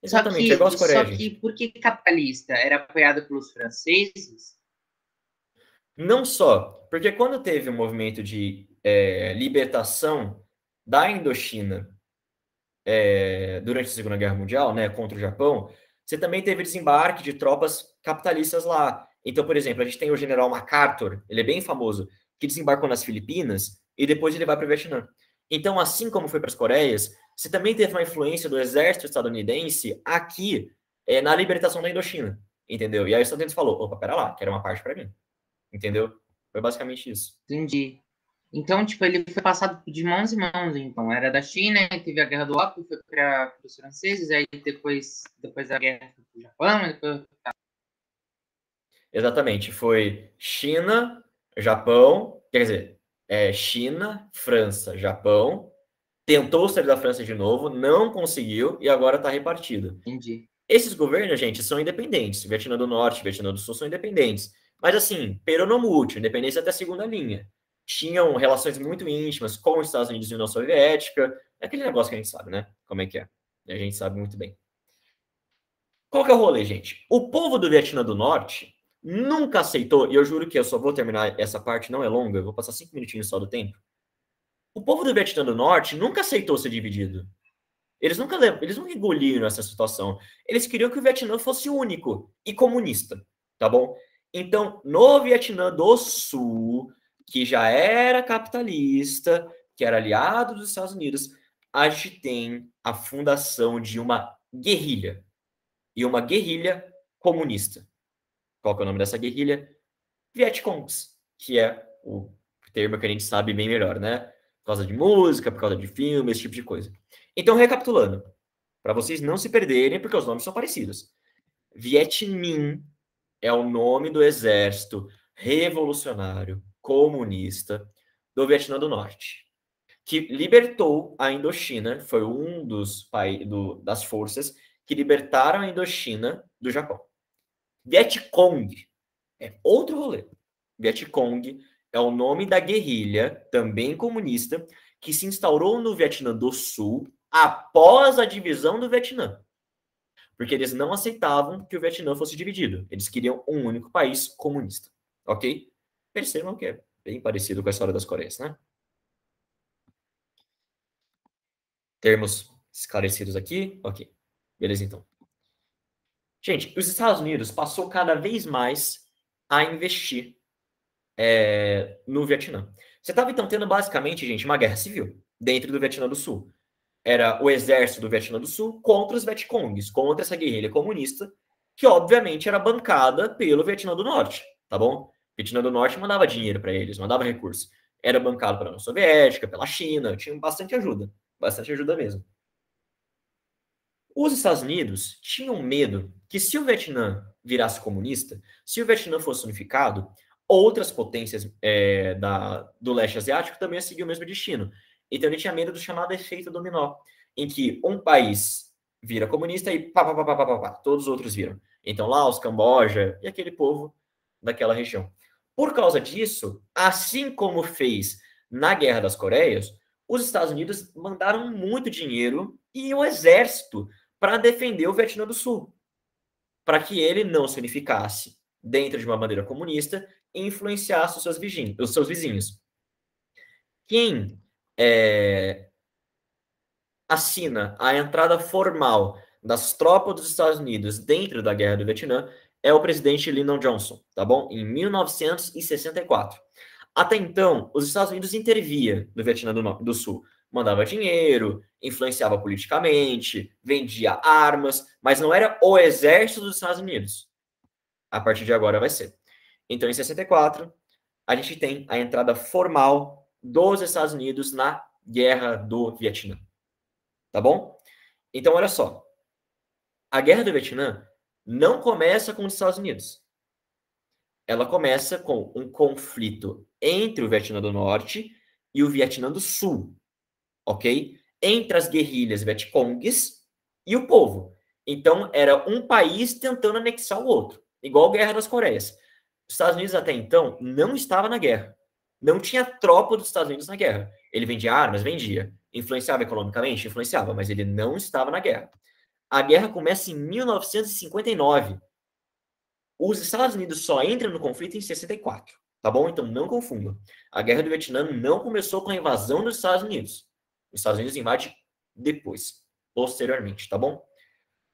Exatamente, é igual as Coreia, só que gente. por que capitalista? Era apoiado pelos franceses? Não só, porque quando teve o movimento de libertação da Indochina durante a Segunda Guerra Mundial, né, contra o Japão, você também teve desembarque de tropas capitalistas lá. Então, por exemplo, a gente tem o general MacArthur, ele é bem famoso, que desembarcou nas Filipinas e depois ele vai para o Vietnã. Então, assim como foi para as Coreias, você também teve uma influência do exército estadunidense aqui na libertação da Indochina, entendeu? E aí os Estados Unidos falou, opa, pera lá, quero uma parte para mim, entendeu? Foi basicamente isso. Entendi. Então, tipo, ele foi passado de mãos em mãos, então. Era da China, teve a Guerra do Ópio, foi para os franceses, aí depois da guerra foi para o Japão, depois... Exatamente, foi China, Japão, quer dizer, China, França, Japão, tentou sair da França de novo, não conseguiu e agora está repartido. Entendi. Esses governos, gente, são independentes. Vietnã do Norte, Vietnã do Sul são independentes. Mas assim, peronomútil, independência até a segunda linha. Tinham relações muito íntimas com os Estados Unidos e União Soviética. É aquele negócio que a gente sabe, né? Como é que é. A gente sabe muito bem. Qual que é o rolê, gente? O povo do Vietnã do Norte nunca aceitou, e eu juro que eu só vou terminar essa parte, não é longa, eu vou passar 5 minutinhos só do tempo. O povo do Vietnã do Norte nunca aceitou ser dividido. Eles nunca engoliram essa situação. Eles queriam que o Vietnã fosse único e comunista, tá bom? Então, no Vietnã do Sul, que já era capitalista, que era aliado dos Estados Unidos, a gente tem a fundação de uma guerrilha. E uma guerrilha comunista. Qual que é o nome dessa guerrilha? Vietcongs, que é o termo que a gente sabe bem melhor, né? Por causa de música, por causa de filme, esse tipo de coisa. Então, recapitulando, para vocês não se perderem, porque os nomes são parecidos. Viet Minh é o nome do exército revolucionário comunista do Vietnã do Norte, que libertou a Indochina, foi um dos das forças que libertaram a Indochina do Japão. Vietcong é outro rolê. Vietcong é o nome da guerrilha, também comunista, que se instaurou no Vietnã do Sul após a divisão do Vietnã. Porque eles não aceitavam que o Vietnã fosse dividido. Eles queriam um único país comunista. Ok? Percebam que é bem parecido com a história das Coreias, né? Termos esclarecidos aqui? Ok. Beleza, então. Gente, os Estados Unidos passou cada vez mais a investir no Vietnã. Você estava, então, tendo basicamente, gente, uma guerra civil dentro do Vietnã do Sul. Era o exército do Vietnã do Sul contra os Vietcongs, contra essa guerrilha comunista, que obviamente era bancada pelo Vietnã do Norte, tá bom? O Vietnã do Norte mandava dinheiro para eles, mandava recursos. Era bancado pela União Soviética, pela China, tinha bastante ajuda mesmo. Os Estados Unidos tinham medo que se o Vietnã virasse comunista, se o Vietnã fosse unificado, outras potências do leste asiático também iam seguir o mesmo destino. Então ele tinha medo do chamado efeito dominó, em que um país vira comunista e todos os outros viram. Então Laos, Camboja e aquele povo daquela região. Por causa disso, assim como fez na Guerra das Coreias, os Estados Unidos mandaram muito dinheiro e o exército para defender o Vietnã do Sul, para que ele não se unificasse dentro de uma bandeira comunista e influenciasse os seus vizinhos. Quem assina a entrada formal das tropas dos Estados Unidos dentro da Guerra do Vietnã é o presidente Lyndon Johnson, tá bom? Em 1964. Até então, os Estados Unidos intervia no Vietnã do Sul, mandava dinheiro, influenciava politicamente, vendia armas, mas não era o exército dos Estados Unidos. A partir de agora vai ser. Então, em 64, a gente tem a entrada formal dos Estados Unidos na Guerra do Vietnã. Tá bom? Então, olha só. A Guerra do Vietnã não começa com os Estados Unidos. Ela começa com um conflito entre o Vietnã do Norte e o Vietnã do Sul, ok? Entre as guerrilhas Vietcongues e o povo. Então, era um país tentando anexar o outro, igual a Guerra das Coreias. Os Estados Unidos, até então, não estava na guerra. Não tinha tropa dos Estados Unidos na guerra. Ele vendia armas? Vendia. Influenciava economicamente? Influenciava, mas ele não estava na guerra. A guerra começa em 1959. Os Estados Unidos só entram no conflito em 64, tá bom? Então não confundam. A Guerra do Vietnã não começou com a invasão dos Estados Unidos. Os Estados Unidos invadem depois, posteriormente, tá bom?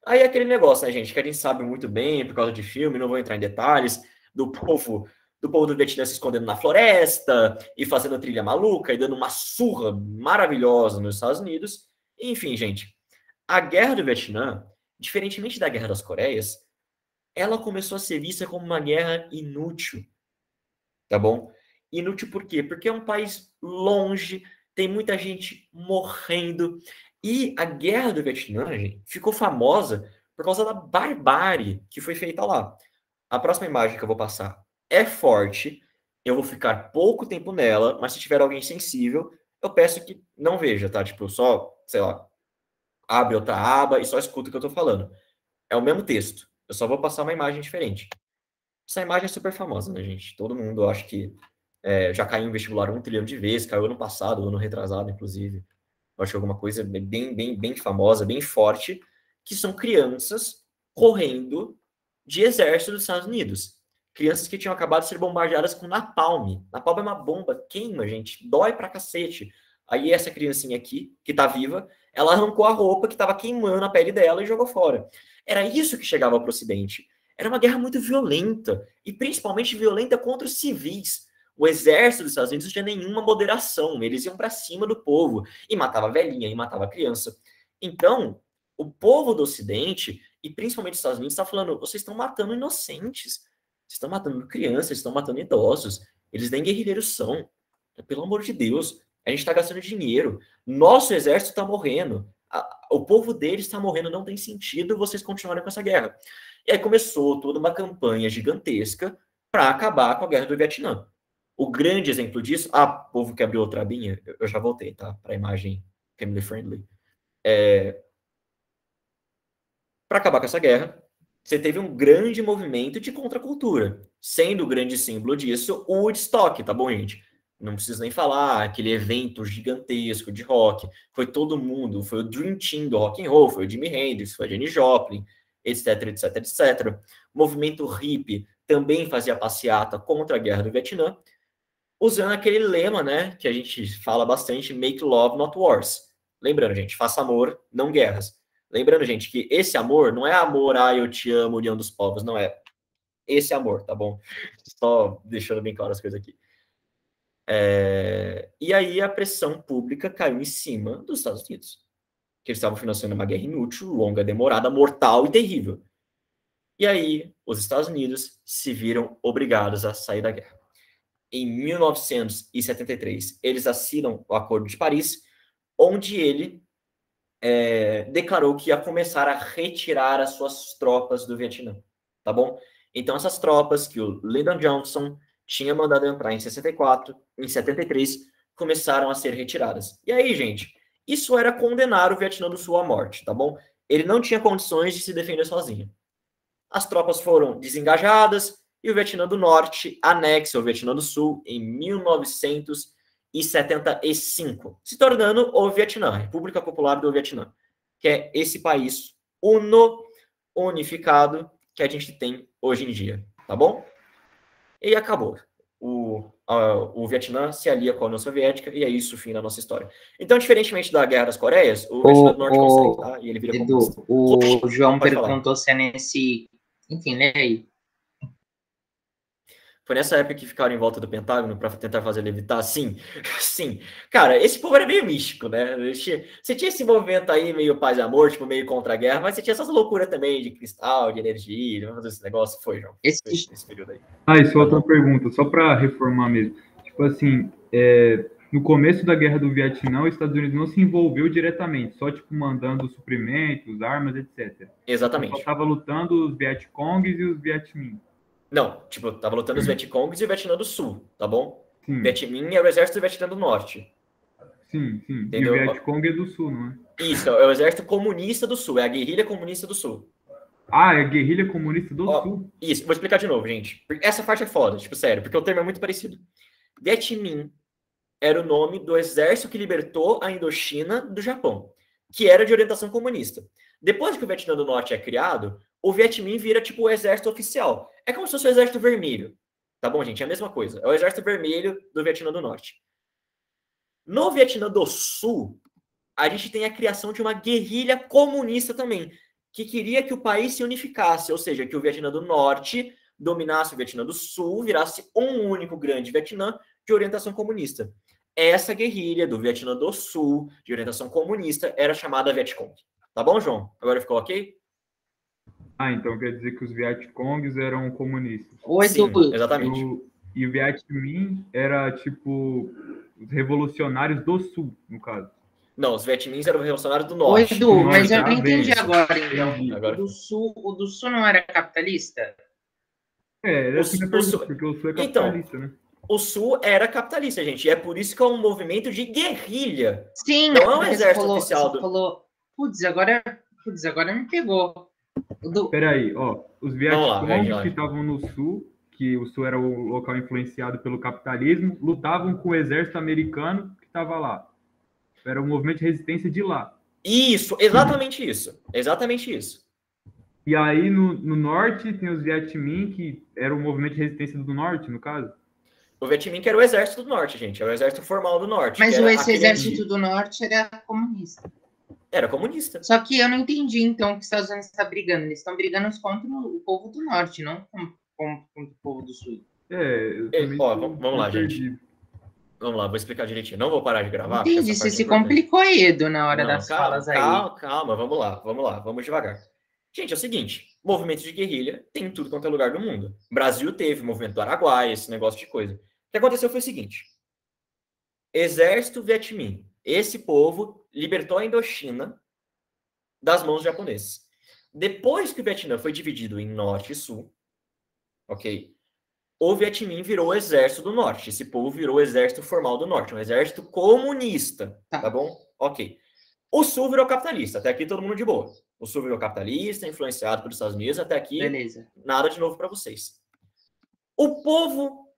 Aí é aquele negócio, né, gente, que a gente sabe muito bem, por causa de filme, não vou entrar em detalhes, do povo do Vietnã se escondendo na floresta e fazendo trilha maluca e dando uma surra maravilhosa nos Estados Unidos. Enfim, gente, a Guerra do Vietnã, diferentemente da Guerra das Coreias, ela começou a ser vista como uma guerra inútil, tá bom? Inútil por quê? Porque é um país longe, tem muita gente morrendo, e a Guerra do Vietnã, gente, ficou famosa por causa da barbárie que foi feita lá. A próxima imagem que eu vou passar é forte, eu vou ficar pouco tempo nela, mas se tiver alguém sensível, eu peço que não veja, tá? Tipo, só, sei lá, abre outra aba e só escuta o que eu tô falando. É o mesmo texto. Eu só vou passar uma imagem diferente. Essa imagem é super famosa, né, gente? Todo mundo, acho que já caiu em vestibular 1 trilhão de vezes, caiu ano passado, ano retrasado, inclusive. Eu acho que alguma coisa bem, bem, bem famosa, bem forte, que são crianças correndo de exército dos Estados Unidos. Crianças que tinham acabado de ser bombardeadas com napalm. Napalm é uma bomba, queima, gente, dói pra cacete. Aí essa criancinha aqui, que tá viva, ela arrancou a roupa que tava queimando a pele dela e jogou fora. Era isso que chegava para o Ocidente. Era uma guerra muito violenta, e principalmente violenta contra os civis. O exército dos Estados Unidos não tinha nenhuma moderação, eles iam para cima do povo, e matava velhinha, e matava criança. Então, o povo do Ocidente, e principalmente os Estados Unidos, está falando, vocês estão matando inocentes, vocês estão matando crianças, vocês estão matando idosos, eles nem guerrilheiros são. Pelo amor de Deus, a gente está gastando dinheiro, nosso exército está morrendo, o povo deles está morrendo, não tem sentido vocês continuarem com essa guerra. E aí começou toda uma campanha gigantesca para acabar com a guerra do Vietnã. O grande exemplo disso, povo que abriu outra abinha, eu já voltei, tá? Para a imagem family friendly. Para acabar com essa guerra, você teve um grande movimento de contracultura, sendo o grande símbolo disso o Woodstock, tá bom, gente? Não preciso nem falar, aquele evento gigantesco de rock, foi todo mundo, foi o Dream Team do rock and roll, foi o Jimi Hendrix, foi a Janis Joplin, etc, etc, etc. O movimento hippie também fazia passeata contra a guerra do Vietnã, usando aquele lema, né, que a gente fala bastante, make love, not wars. Lembrando, gente, faça amor, não guerras. Lembrando, gente, que esse amor não é amor, eu te amo, união dos povos, não é. Esse amor, tá bom? Só deixando bem claro as coisas aqui. E aí a pressão pública caiu em cima dos Estados Unidos, que eles estavam financiando uma guerra inútil, longa, demorada, mortal e terrível. E aí os Estados Unidos se viram obrigados a sair da guerra. Em 1973, eles assinam o Acordo de Paris, onde ele declarou que ia começar a retirar as suas tropas do Vietnã, tá bom? Então essas tropas que o Lyndon Johnson tinha mandado entrar em 64, em 73, começaram a ser retiradas. E aí, gente, isso era condenar o Vietnã do Sul à morte, tá bom? Ele não tinha condições de se defender sozinho. As tropas foram desengajadas e o Vietnã do Norte anexa o Vietnã do Sul em 1975, se tornando o Vietnã, República Popular do Vietnã, que é esse país unificado que a gente tem hoje em dia, tá bom? E acabou. O Vietnã se alia com a União Soviética e é isso o fim da nossa história. Então, diferentemente da Guerra das Coreias, o Vietnã do Norte consegue, tá? E ele vira comunista. O João perguntou se é nesse... Enfim, lê aí. Foi nessa época que ficaram em volta do Pentágono para tentar fazer levitar? Sim, sim. Cara, esse povo era meio místico, né? Você tinha esse movimento aí meio paz e amor, tipo, meio contra a guerra, mas você tinha essas loucuras também de cristal, de energia, de fazer esse negócio. Foi, João. Esse período aí. E só outra pergunta, só para reformar mesmo. Tipo assim, no começo da Guerra do Vietnã, os Estados Unidos não se envolveu diretamente, só tipo mandando suprimentos, armas, etc. Exatamente. Só estava lutando os Vietcongs e os Vietminh. Não, tipo, tava lutando os Vietcongs e o Vietnã do Sul, tá bom? Sim. Vietminh era o exército do Vietnã do Norte. Sim. Entendeu? E o Vietcong é do Sul, não é? Isso, é o exército comunista do Sul, é a guerrilha comunista do Sul. Ah, é a guerrilha comunista do Sul? Isso, vou explicar de novo, gente. Essa parte é foda, tipo, sério, porque o termo é muito parecido. Vietminh era o nome do exército que libertou a Indochina do Japão, que era de orientação comunista. Depois que o Vietnã do Norte é criado, o Vietminh vira, tipo, o exército oficial. É como se fosse o exército vermelho. Tá bom, gente? É a mesma coisa. É o exército vermelho do Vietnã do Norte. No Vietnã do Sul, a gente tem a criação de uma guerrilha comunista também, que queria que o país se unificasse, ou seja, que o Vietnã do Norte dominasse o Vietnã do Sul, virasse um único grande Vietnã de orientação comunista. Essa guerrilha do Vietnã do Sul, de orientação comunista, era chamada Vietcong. Tá bom, João? Agora ficou ok? Ah, então quer dizer que os Vietcongs eram comunistas. Sim, exatamente. E o Vietminh era, tipo, os revolucionários do Sul, no caso. Não, os Vietmins eram revolucionários do Norte. Oi, Edu, mas eu não entendi agora, então. Agora... O do Sul não era capitalista? Essa é a minha pergunta, porque o Sul é capitalista, né? O Sul era capitalista, gente. E é por isso que é um movimento de guerrilha. Sim, não é um exército oficial do... falou, putz, agora me pegou. Peraí, ó. Os Vietcongs que estavam no Sul, que o Sul era o local influenciado pelo capitalismo, lutavam com o exército americano que estava lá. Era um movimento de resistência de lá. Isso, exatamente isso. Exatamente isso. E aí, no Norte, tem os Vietminh, que era o movimento de resistência do Norte, no caso? O Vietminh que era o exército do Norte, gente. Era o exército formal do Norte. Mas esse exército do Norte era comunista. Era comunista. Só que eu não entendi, então, o que os Estados Unidos estão brigando. Eles estão brigando contra o povo do Norte, não contra o povo do Sul. Vamos lá, gente. Vamos lá, vou explicar direitinho. Não vou parar de gravar. Entendi, você se complicou, Edu, na hora das falas aí. Calma, vamos lá, vamos devagar. Gente, é o seguinte, movimento de guerrilha tem em tudo quanto é lugar do mundo. O Brasil teve movimento do Araguaia, esse negócio de coisa. O que aconteceu foi o seguinte, exército Vietminh, esse povo libertou a Indochina das mãos dos japoneses. Depois que o Vietnã foi dividido em Norte e Sul, ok? O Vietminh virou o exército do Norte. Esse povo virou o exército formal do Norte, um exército comunista, tá bom? Ok. O Sul virou capitalista, até aqui todo mundo de boa. O Sul virou capitalista, influenciado pelos Estados Unidos, até aqui beleza. Nada de novo para vocês. O povo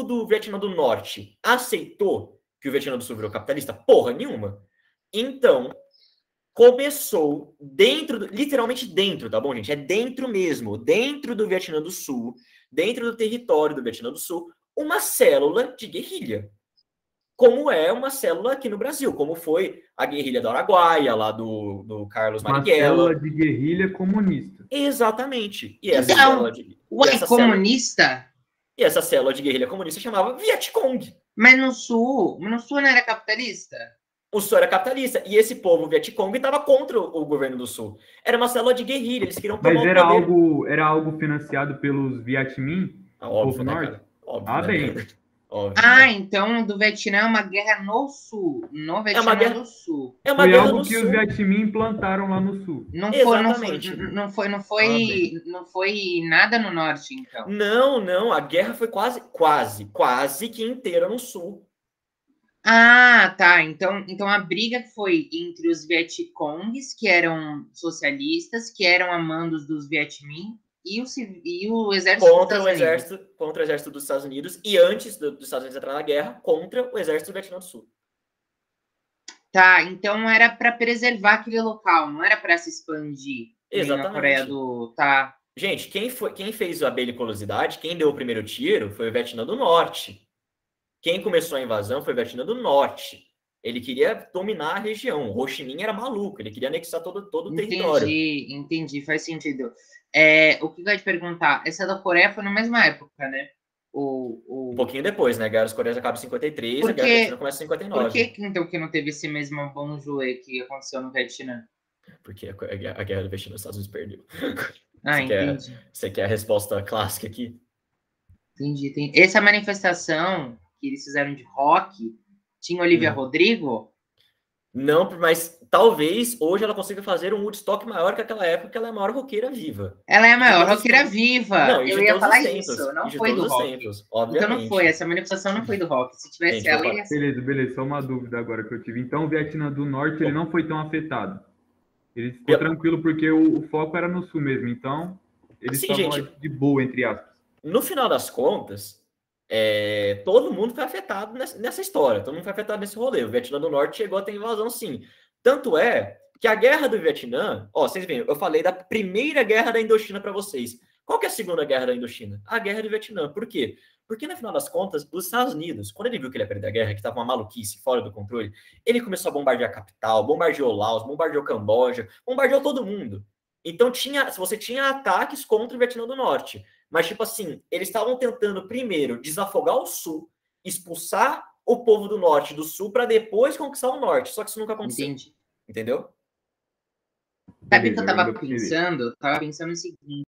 do Vietnã do Norte aceitou que o Vietnã do Sul virou capitalista? Porra nenhuma. Então, começou literalmente dentro, tá bom, gente? É dentro mesmo, dentro do Vietnã do Sul, dentro do território do Vietnã do Sul, uma célula de guerrilha. Como é uma célula aqui no Brasil, como foi a guerrilha do Araguaia, lá do Carlos Marighella. Uma célula de guerrilha comunista. Exatamente. E essa comunista? E essa célula de guerrilha comunista chamava Vietcong. Mas no Sul não era capitalista? O Sul era capitalista, e esse povo Vietcong estava contra o governo do Sul. Era uma célula de guerrilha, eles queriam tomar o poder. Era algo financiado pelos Vietminh? Óbvio, né, Norte? Óbvio, bem. Óbvio, né? Então do Vietnã é uma guerra no Sul, no Vietnã do Sul. É uma guerra algo que os Vietminh implantaram lá no Sul. Não foi nada no Norte, então. Não, a guerra foi quase que inteira no Sul. Ah, tá. Então a briga foi entre os Vietcongs, que eram socialistas, que eram amandos dos Vietminh, e o exército contra o exército dos Estados Unidos, e antes dos Estados Unidos entrar na guerra, contra o exército do Vietnã do Sul. Tá, então era para preservar aquele local, não era para se expandir. Exatamente. Na Coreia do... Tá. Gente, quem fez a belicosidade, quem deu o primeiro tiro foi o Vietnã do Norte. Quem começou a invasão foi o Vietnã do Norte. Ele queria dominar a região. O Ho Chi Minh era maluco, ele queria anexar todo o território. Entendi, faz sentido. O que eu ia te perguntar, essa da Coreia foi na mesma época, né? Um pouquinho depois, né? A Guerra dos Coreias acaba em 53, a Guerra do Vietnã começa em 59. Por que, então, que não teve esse mesmo bonjour que aconteceu no Vietnã? Porque a Guerra do Vietnã os Estados Unidos perdeu. Entendi. Você quer a resposta clássica aqui? Entendi. Essa manifestação que eles fizeram de rock, tinha Olivia Rodrigo? Não, mas talvez hoje ela consiga fazer um Woodstock maior que aquela época, que ela é a maior roqueira viva. Ela é a maior roqueira viva. Não, eu ia falar isso, não foi do rock. Obviamente. Então não foi, essa manifestação não foi do rock. Se tivesse ela, ia ser. Beleza, só uma dúvida agora que eu tive. Então o Vietnã do Norte, ele não foi tão afetado. Ele ficou tranquilo porque o foco era no sul mesmo, então eles estavam de boa, entre aspas. No final das contas, todo mundo foi afetado nessa história, todo mundo foi afetado nesse rolê. O Vietnã do Norte chegou a ter invasão, sim. Tanto é que a guerra do Vietnã, vocês veem, eu falei da primeira guerra da Indochina para vocês. Qual que é a segunda guerra da Indochina? A guerra do Vietnã. Por quê? Porque, no final das contas, os Estados Unidos, quando ele viu que ele ia perder a guerra, que estava uma maluquice fora do controle, ele começou a bombardear a capital, bombardeou Laos, bombardeou Camboja, bombardeou todo mundo. Então, você tinha ataques contra o Vietnã do Norte. Mas, tipo assim, eles estavam tentando, primeiro, desafogar o Sul, expulsar o povo do Norte do Sul, para depois conquistar o Norte. Só que isso nunca aconteceu. Entendi. Entendeu? Sabe o que eu tava pensando? Tava pensando o seguinte.